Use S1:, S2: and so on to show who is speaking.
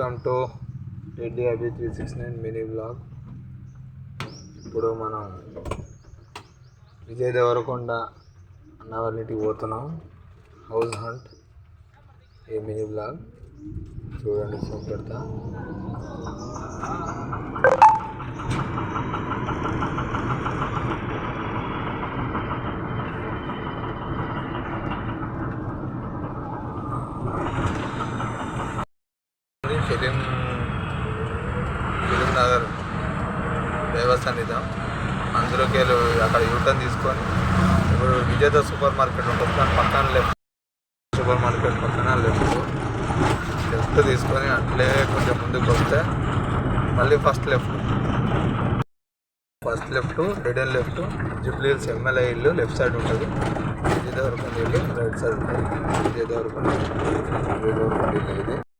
S1: Welcome to Reddy Abhi 369 mini blog. ఇప్పుడు మనం విజయ్ దేవరకొండ అన్నవారింటికి పోతున్నాం. హౌస్ హంట్ ఈ మినీ బ్లాగ్ చూడండి, ఫోన్ పెడతా. ఫిలిం నగర్ దేవస్థానిద్దాం, అందులోకి వెళ్ళి అక్కడ యూటర్న్ తీసుకొని ఇప్పుడు విజేత సూపర్ మార్కెట్ ఉంటుంది, దాని పక్కన లెఫ్ట్, సూపర్ మార్కెట్ పక్కన లెఫ్ట్ తీసుకొని అట్లే కొంచెం ముందుకు వస్తే మళ్ళీ first left dead and left Jubilee hills MLA ఇల్లు లెఫ్ట్ సైడ్ ఉంటుంది, విజయ్ దేవరకొండ ఇల్లు రైట్ సైడ్ ఉంటుంది. విజయ్ దేవరకొండ ఇల్లు ఇది.